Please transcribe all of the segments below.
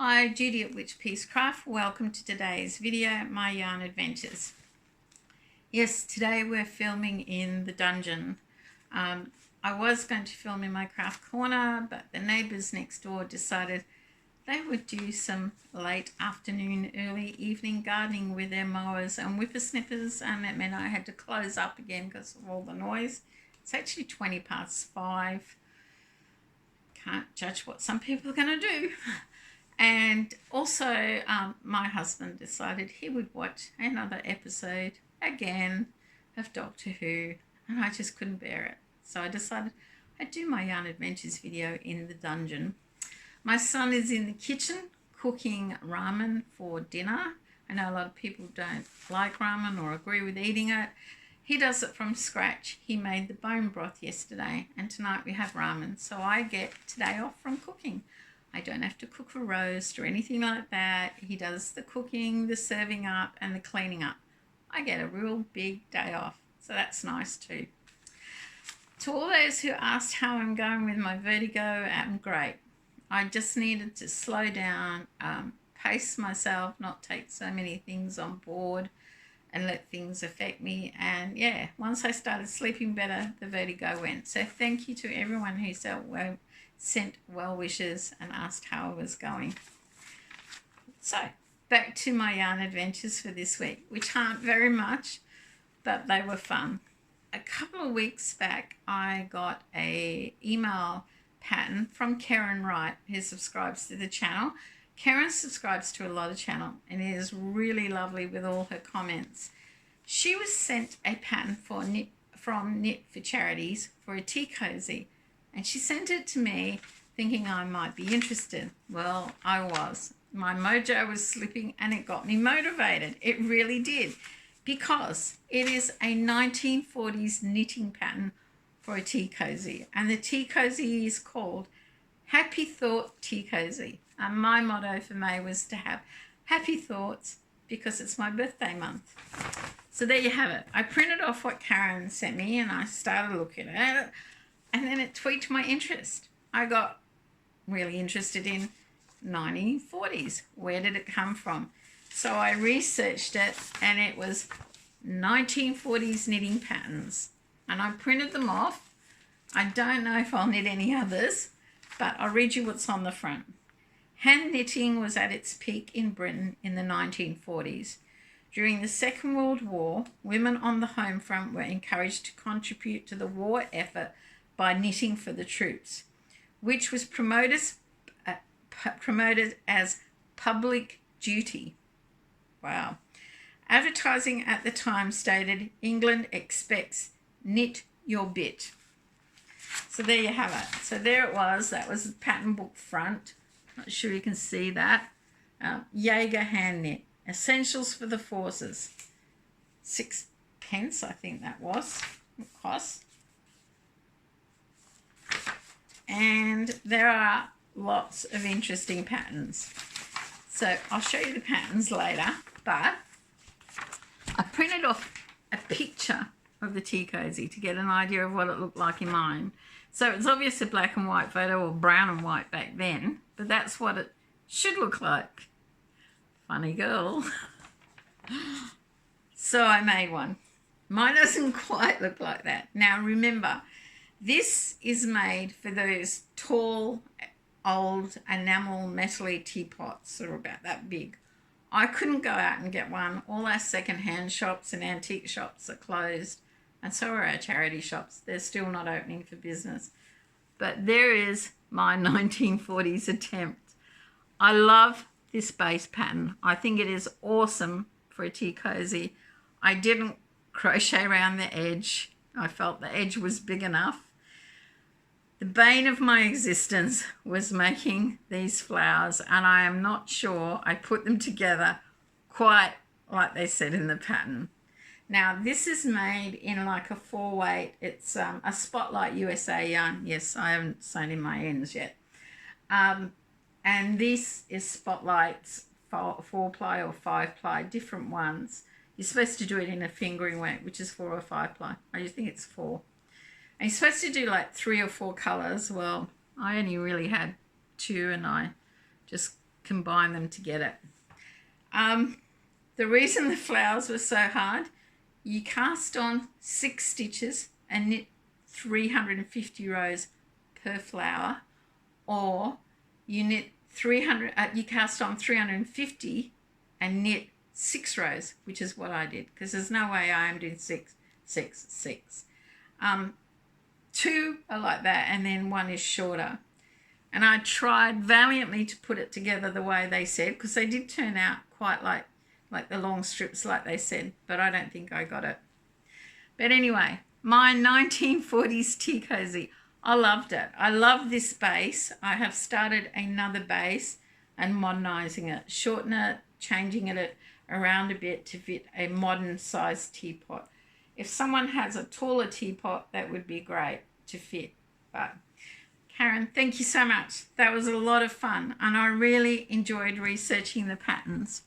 Hi, Judy at Witchpeace Craft. Welcome to today's video, my yarn adventures. Yes, today we're filming in the dungeon. I was going to film in my craft corner, but the neighbours next door decided they would do some late afternoon, early evening gardening with their mowers and whippersnippers, and that meant I had to close up again because of all the noise. It's actually 20 past 5. Can't judge what some people are going to do. And also, my husband decided he would watch another episode again of Doctor Who, and I just couldn't bear it. So I decided I'd do my Yarn Adventures video in the dungeon. My son is in the kitchen cooking ramen for dinner. I know a lot of people don't like ramen or agree with eating it. He does it from scratch. He made the bone broth yesterday, and tonight we have ramen. So I get today off from cooking. I don't have to cook a roast or anything like that. He does the cooking, the serving up, and the cleaning up. I get a real big day off, so that's nice too. To all those who asked how I'm going with my vertigo, I'm great. I just needed to slow down, pace myself, not take so many things on board and let things affect me. And yeah, once I started sleeping better, the vertigo went. So thank you to everyone who sent well wishes and asked how I was going. So back to my yarn adventures for this week, which aren't very much, but they were fun. A couple of weeks back, I got a email pattern from Karen Wright, who subscribes to the channel. Karen subscribes to a lot of channel and is really lovely with all her comments. She was sent a pattern from Knit for Charities for a tea cozy, and she sent it to me thinking I might be interested. Well, I was. My mojo was slipping and it got me motivated. It really did, because it is a 1940s knitting pattern for a tea cozy, and the tea cozy is called Happy Thought Tea Cozy. And my motto for May was to have happy thoughts because it's my birthday month. So there you have it. I printed off what Karen sent me and I started looking at it, and then it tweaked my interest. I got really interested in 1940s. Where did it come from? So I researched it, and it was 1940s knitting patterns. And I printed them off. I don't know if I'll knit any others, but I'll read you what's on the front. Hand knitting was at its peak in Britain in the 1940s. During the Second World War, women on the home front were encouraged to contribute to the war effort by knitting for the troops, which was promoted as public duty. Wow. Advertising at the time stated, England expects knit your bit. So there you have it. So there it was. That was the pattern book front. Not sure you can see that. Jaeger hand knit. Essentials for the forces. 6p, I think that was. It cost. And there are lots of interesting patterns. So I'll show you the patterns later, but I printed off a picture of the tea cozy to get an idea of what it looked like in mine. So it's obviously a black and white photo, or brown and white back then, but that's what it should look like. Funny girl. So I made one. Mine doesn't quite look like that. Now remember, this is made for those tall, old enamel metal-y teapots that are about that big. I couldn't go out and get one. All our second-hand shops and antique shops are closed, and so are our charity shops. They're still not opening for business. But there is my 1940s attempt. I love this base pattern. I think it is awesome for a tea cozy. I didn't crochet around the edge. I felt the edge was big enough. The bane of my existence was making these flowers, and I am not sure I put them together quite like they said in the pattern. Now, this is made in like a 4-weight. It's a Spotlight USA yarn. Yes, I haven't sewn in my ends yet. And this is Spotlight's 4-ply or 5-ply, different ones. You're supposed to do it in a fingering weight, which is 4 or 5-ply. I just think it's 4. And you're supposed to do like 3 or 4 colours. Well, I only really had 2, and I just combine them to get it. The reason the flowers were so hard, you cast on 6 stitches and knit 350 rows per flower, or you knit you cast on 350 and knit 6 rows, which is what I did, because there's no way I am doing 6, 6, 6. 2 are like that, and then 1 is shorter. And I tried valiantly to put it together the way they said, because they did turn out quite like the long strips like they said, but I don't think I got it. But anyway, my 1940s tea cozy. I loved it. I love this base. I have started another base and modernising it, shorten it, changing it around a bit to fit a modern sized teapot. If someone has a taller teapot, that would be great to fit. But Karen, thank you so much. That was a lot of fun, and I really enjoyed researching the patterns.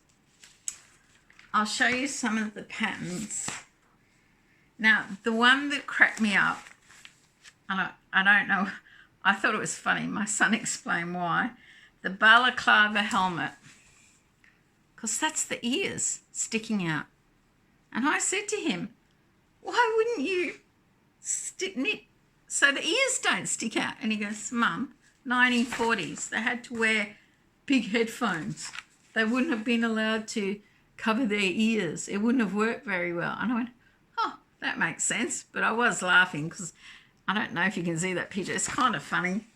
I'll show you some of the patterns. Now, the one that cracked me up, and I don't know, I thought it was funny. My son explained why. The balaclava helmet, because that's the ears sticking out. And I said to him, why wouldn't you knit so the ears don't stick out? And he goes, Mum, 1940s, they had to wear big headphones. They wouldn't have been allowed to cover their ears. It wouldn't have worked very well. And I went, oh, that makes sense. But I was laughing because I don't know if you can see that picture. It's kind of funny.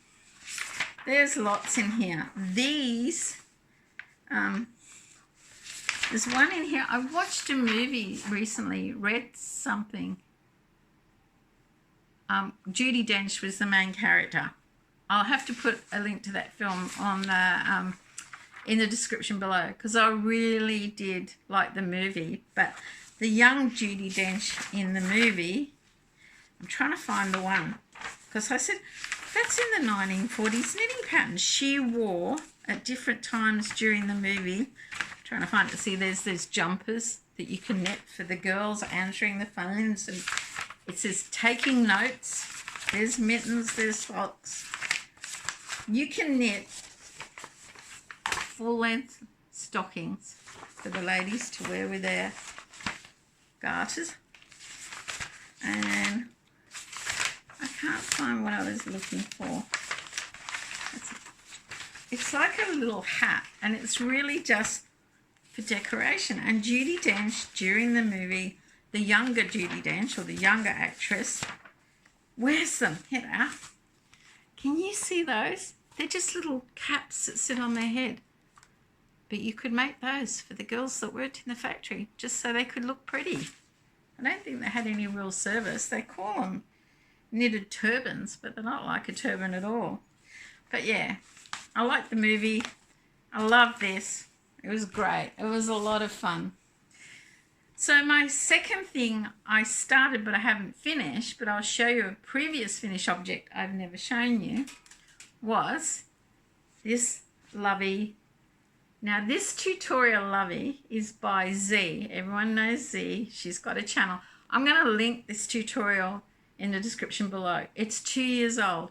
There's lots in here. These, there's one in here. I watched a movie recently, read something. Judy Dench was the main character. I'll have to put a link to that film on the in the description below, because I really did like the movie. But the young Judy Dench in the movie, I'm trying to find the one, because I said, that's in the 1940s knitting pattern she wore at different times during the movie. I'm trying to find it. See, there's jumpers that you can knit for the girls answering the phones, and it says taking notes. There's mittens, there's socks. You can knit full-length stockings for the ladies to wear with their garters. And I can't find what I was looking for. It's like a little hat, and it's really just for decoration. And Judy Dench, during the movie, the younger Judy Dench, or the younger actress, wears them. Here, can you see those? They're just little caps that sit on their head. But you could make those for the girls that worked in the factory, just so they could look pretty. I don't think they had any real service. They call them knitted turbans, but they're not like a turban at all. But yeah, I like the movie. I love this. It was great. It was a lot of fun. So my second thing I started, but I haven't finished, but I'll show you a previous finished object I've never shown you, was this Lovey. Now this tutorial Lovey is by Z. Everyone knows Z. She's got a channel. I'm going to link this tutorial in the description below. It's 2 years old.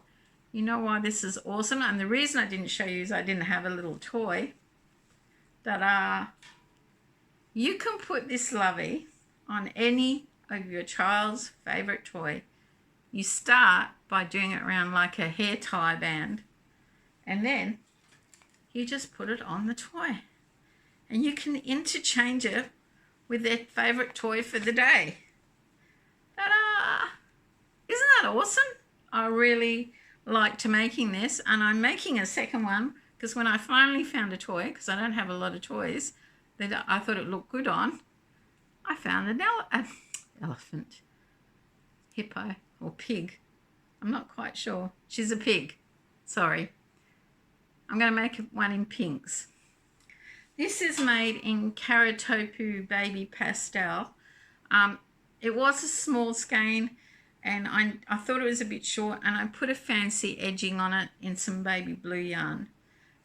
You know why this is awesome? And the reason I didn't show you is I didn't have a little toy. That you can put this Lovey on any of your child's favourite toy. You start by doing it around like a hair tie band, and then you just put it on the toy, and you can interchange it with their favourite toy for the day. Ta-da! Isn't that awesome? I really liked making this, and I'm making a second one because when I finally found a toy, because I don't have a lot of toys that I thought it looked good on, I found an elephant, hippo, or pig. I'm not quite sure. She's a pig. Sorry. I'm going to make one in pinks. This is made in Karatopu Baby Pastel. It was a small skein, and I thought it was a bit short, and I put a fancy edging on it in some baby blue yarn.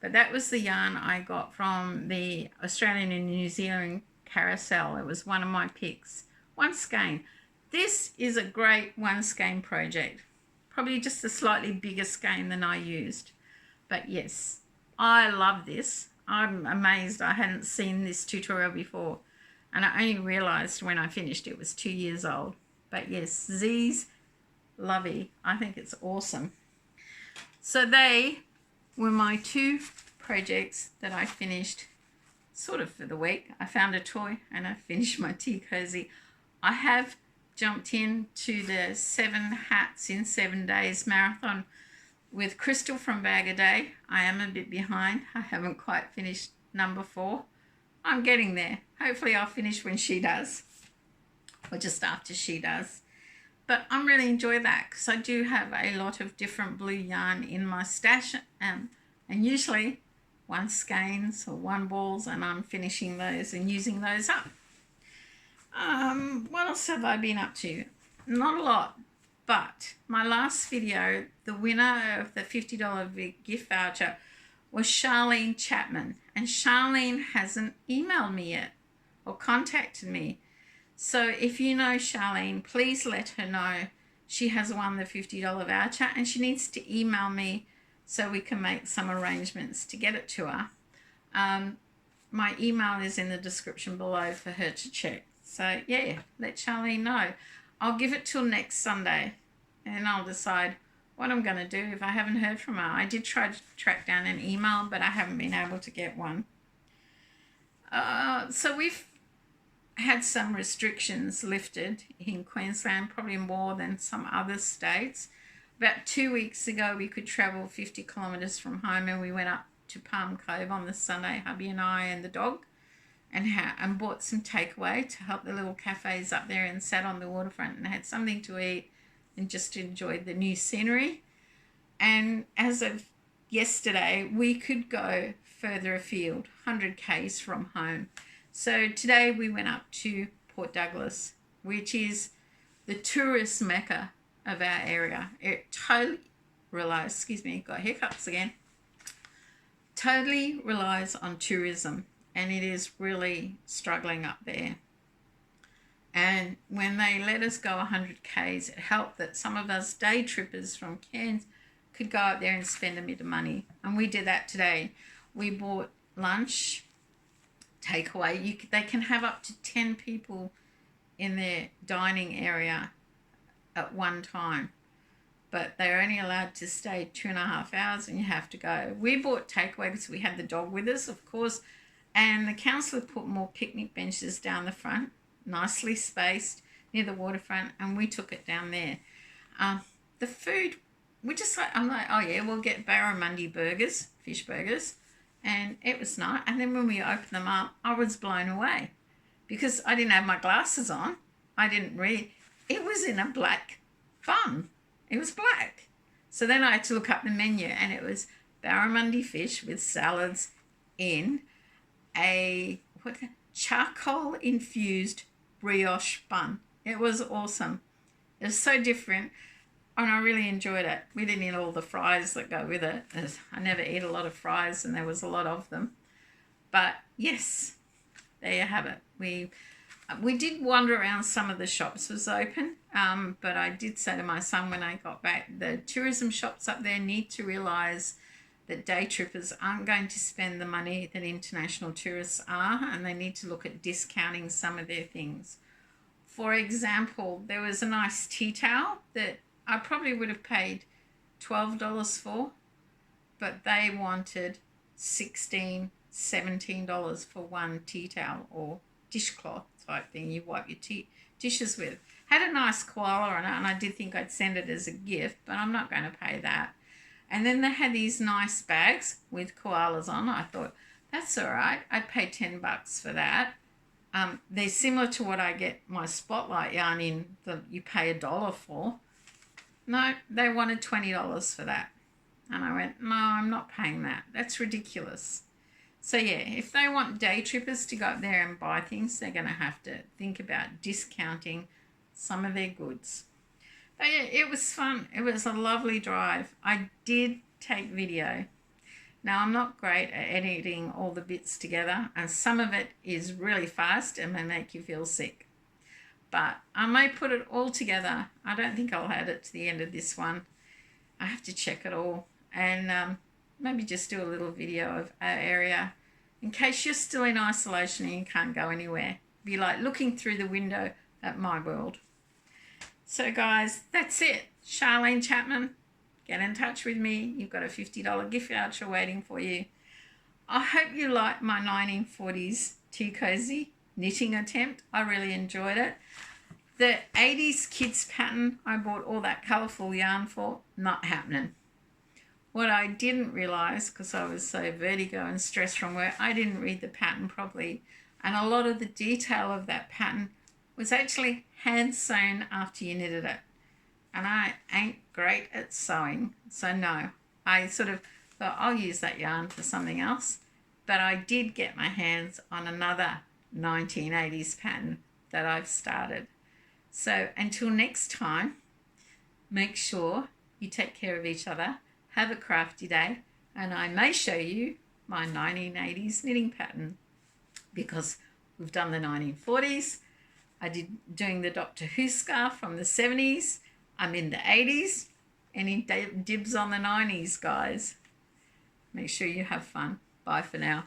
But that was the yarn I got from the Australian and New Zealand carousel. It was one of my picks. One skein. This is a great one skein project. Probably just a slightly bigger skein than I used. But yes, I love this. I'm amazed I hadn't seen this tutorial before, and I only realised when I finished it was 2 years old. But yes, Z's Lovey. I think it's awesome. So they were my 2 projects that I finished sort of for the week. I found a toy and I finished my tea cozy. I have jumped into the 7 hats in 7 days marathon with Crystal from Bag a Day. I am a bit behind. I haven't quite finished number 4. I'm getting there. Hopefully I'll finish when she does, or just after she does. But I'm really enjoying that because I do have a lot of different blue yarn in my stash, and usually 1 skeins or 1 balls, and I'm finishing those and using those up. What else have I been up to? Not a lot, but my last video, the winner of the $50 gift voucher was Sharlene Chapman, and Sharlene hasn't emailed me yet or contacted me. So if you know Sharlene, please let her know she has won the $50 voucher, and she needs to email me so we can make some arrangements to get it to her. My email is in the description below for her to check. So yeah, let Sharlene know. I'll give it till next Sunday and I'll decide what I'm going to do if I haven't heard from her. I did try to track down an email, but I haven't been able to get one. So we've had some restrictions lifted in Queensland, probably more than some other states. About 2 weeks ago, we could travel 50 kilometres from home, and we went up to Palm Cove on the Sunday, hubby and I and the dog, and bought some takeaway to help the little cafes up there, and sat on the waterfront and had something to eat and just enjoyed the new scenery. And as of yesterday, we could go further afield, 100 k's from home. So today we went up to Port Douglas, which is the tourist mecca of our area. It totally relies, excuse me, got hiccups again, totally relies on tourism, and it is really struggling up there. And when they let us go 100 k's, it helped that some of us day trippers from Cairns could go up there and spend a bit of money. And we did that today. We bought lunch, takeaway. They can have up to 10 people in their dining area at one time, but they're only allowed to stay 2.5 hours, and you have to go. We bought takeaway because we had the dog with us, of course, and the council put more picnic benches down the front, nicely spaced near the waterfront, and we took it down there. The food, I'm like, oh yeah, we'll get barramundi burgers, fish burgers, and it was nice. And then when we opened them up, I was blown away because I didn't have my glasses on. I didn't read. It was in a black bun. It was black. So then I had to look up the menu, and it was barramundi fish with salads in a charcoal infused brioche bun. It was awesome. It was so different, and I really enjoyed it. We didn't eat all the fries that go with it. I never eat a lot of fries, and there was a lot of them. But yes, there you have it. We did wander around, some of the shops was open, but I did say to my son when I got back, the tourism shops up there need to realise that day trippers aren't going to spend the money that international tourists are, and they need to look at discounting some of their things. For example, there was a nice tea towel that I probably would have paid $12 for, but they wanted $16, $17 for one tea towel or dishcloth type thing you wipe your dishes with. Had a nice koala on it, and I did think I'd send it as a gift, but I'm not going to pay that. And then they had these nice bags with koalas on. I thought, that's all right. I'd pay $10 for that. They're similar to what I get my Spotlight yarn in that you pay $1 for. No, they wanted $20 for that. And I went, no, I'm not paying that. That's ridiculous. So yeah, if they want day trippers to go up there and buy things, they're going to have to think about discounting some of their goods. But yeah, it was fun. It was a lovely drive. I did take video. Now, I'm not great at editing all the bits together, and some of it is really fast and may make you feel sick. But I may put it all together. I don't think I'll add it to the end of this one. I have to check it all, and maybe just do a little video of our area in case you're still in isolation and you can't go anywhere. Be like looking through the window at my world. So guys, that's it. Sharlene Chapman, get in touch with me. You've got a $50 gift voucher waiting for you. I hope you like my 1940s tea cozy knitting attempt. I really enjoyed it. The 80s kids pattern I bought all that colourful yarn for, not happening. What I didn't realise, because I was so vertigo and stressed from work, I didn't read the pattern properly. And a lot of the detail of that pattern was actually hand sewn after you knitted it. And I ain't great at sewing, so no. I sort of thought I'll use that yarn for something else. But I did get my hands on another 1980s pattern that I've started. So until next time, make sure you take care of each other, have a crafty day, and I may show you my 1980s knitting pattern, because we've done the 1940s. I did doing the Doctor Who scarf from the 70s. I'm in the 80s. Any dibs on the 90s, guys? Make sure you have fun. Bye for now.